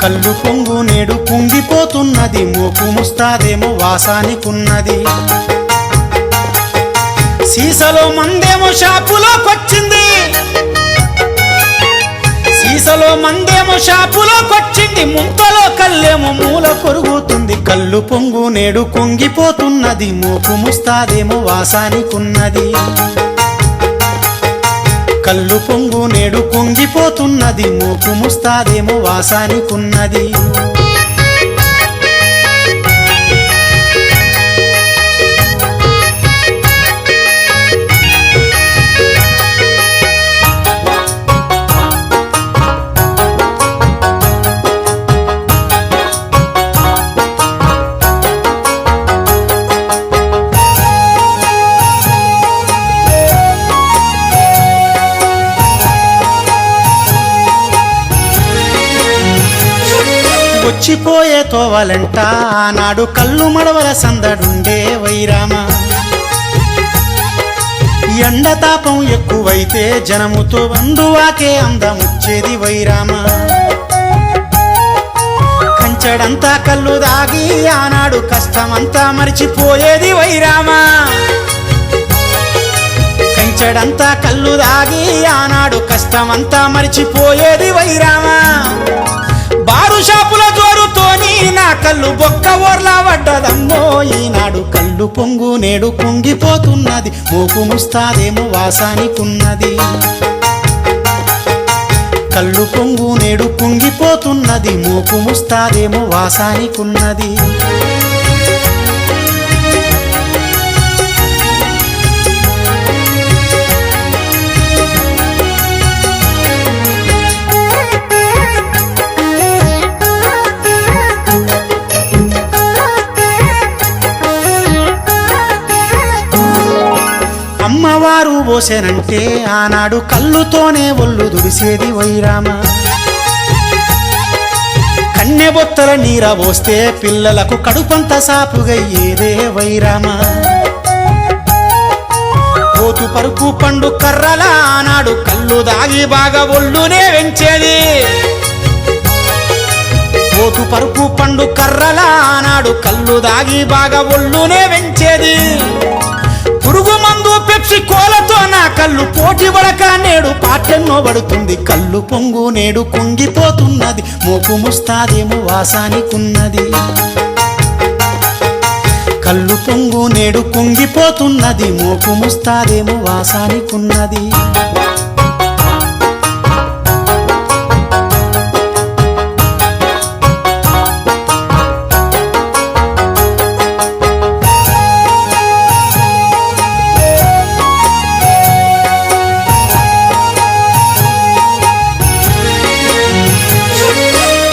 కళ్ళు పొంగు నేడు కుంగిపోతున్నది, మోపు ముస్తాదేమో వాసానికున్నది. సీసలో మందేమో షాపులోకొచ్చింది, సీసలో మందేమో షాపులోకొచ్చింది, ముంతలో కల్లేమో మూల కొరుగుతుంది. కళ్ళు పొంగు నేడు కుంగిపోతున్నది, మోపు ముస్తాదేమో వాసానికున్నది. కళ్ళు పొంగు నేడు కుంగిపోతున్నది, మోపు ముస్తాదేమో వాసానికున్నది. వచ్చిపోయే తోవలంట ఆనాడు కళ్ళు మడవల సందడుండే వైరామ. ఎండతాపం ఎక్కువైతే జనముతో వందువాకే అందముచ్చేది వైరామ. కంచడంతా కళ్ళు దాగి ఆనాడు కష్టమంతా మరిచిపోయేది వైరామ. కంచడంతా కళ్ళు దాగి ఆనాడు కష్టమంతా మరిచిపోయేది వైరామ. బారు షాపుల జోరుతోని నా కళ్ళు బొక్క ఓర్లా పడ్డదమ్మో, ఈనాడు కళ్ళు పొంగు నేడు కుంగిపోతున్నది, మోపు ముస్తాదేమో వాసానికున్నది. కళ్ళు పొంగు నేడు కుంగిపోతున్నది, మోపు ముస్తాదేమో వాసానికున్నది. అమ్మవారు పోసెనంటే ఆనాడు కళ్ళుతోనే ఒళ్ళు దుడిసేది వైరామ. కన్నె బొత్తల నీర పోస్తే పిల్లలకు కడుపంత సాపుగయ్యేదే వైరామ. పోతు పరుపు పండు కర్రల ఆనాడు కళ్ళు దాగి బాగా ఒళ్ళునే వెంచేది. పోతు పరుపు పండు కర్రల ఆనాడు కళ్ళు దాగి బాగా ఒళ్ళునే వెంచేది. పురుగు మందు పెప్సి కోలతో నా కళ్ళు పోటీ పడక నేడు పాటెన్నో పడుతుంది. కళ్ళు పొంగు నేడు కుంగిపోతున్నది, మోపు ముస్తాదేమో వాసానికున్నది. కళ్ళు పొంగు నేడు కుంగిపోతున్నది, మోపు ముస్తాదేమో వాసానికున్నది.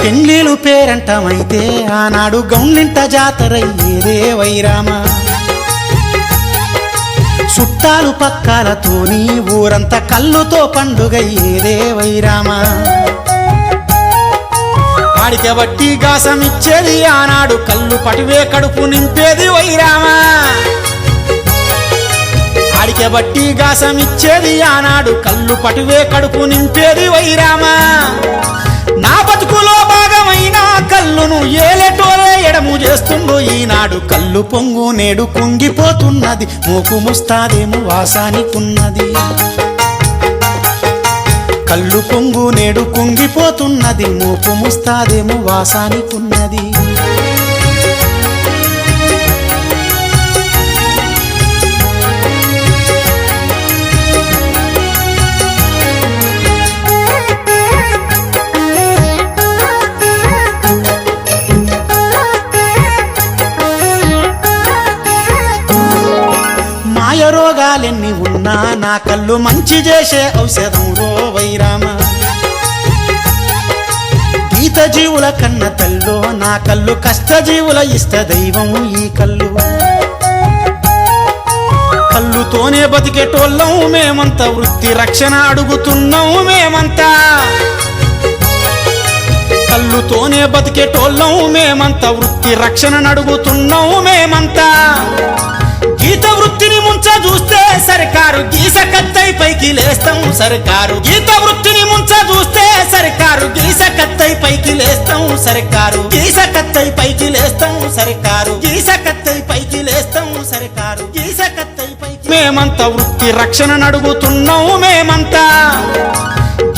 పెండ్లీలు పేరంటమైతే ఆనాడు గౌన్లింట జాతరయ్యేదే వైరామ. చుట్టాలు పక్కాలతోని ఊరంతా కళ్ళుతో పండుగయ్యేదే వైరామ. ఆడికి బట్టి గాసమిచ్చేది ఆనాడు కళ్ళు పటివే కడుపు నింపేది వైరామ. ఆడికి బట్టి గాసమిచ్చేది ఆనాడు కళ్ళు పటివే కడుపు నింపేది వైరామ. నా బతుకులో భాగమైన కళ్ళును ఏలేటోలే ఎడము చేస్తుండు, ఈనాడు కళ్ళు పొంగు నేడు కుంగిపోతున్నది, మోపు ముస్తాదేమో వాసానికున్నది. కళ్ళు పొంగు నేడు కుంగిపోతున్నది, మోపు ముస్తాదేమో వాసానికున్నది. రోగాలెన్ని ఉన్నా నా కళ్ళు మంచి చేసే ఔషధం రో వైరామ. గీత జీవుల కన్న తల్లో నా కళ్ళు కష్టజీవుల ఇష్ట దైవం ఈ కళ్ళు. కళ్ళుతోనే బతికేటోళ్ళం మేమంతా, వృత్తి రక్షణ అడుగుతున్నాం మేమంతా. కళ్ళుతోనే బతికేటోళ్ళం మేమంతా, వృత్తి రక్షణ అడుగుతున్నాం మేమంతా. గీత వృత్తిని ముంచ చూస్తే సర్కారు గీస కత్తై పైకి లేస్తాం సర్కారు. గీత వృత్తిని ముంచ చూస్తే సర్కారు గీస కత్తై పైకి లేస్తాం. లేస్తాం సర్కారు గీస కత్తై పైకి లేస్తాం సర్కారు గీస కత్తై పైకి లేస్తాం సర్కారు గీస కత్తై పైకి మేమంతా వృత్తి రక్షణ నడుగుతున్నాం మేమంతా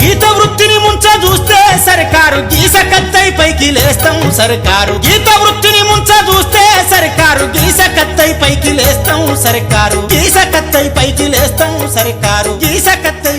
గీత వృత్తిని ముంచ చూస్తే సర్కారు గీస కత్తై పైకి లేస్తాం సర్కారు గీత వృత్తిని ముంచ చూస్తే సర్కారు గీస కత్తై పైకి లేస్తాం సర్కారు గీస కత్తై పైకి లేస్తాం సర్కారు గీస కత్తై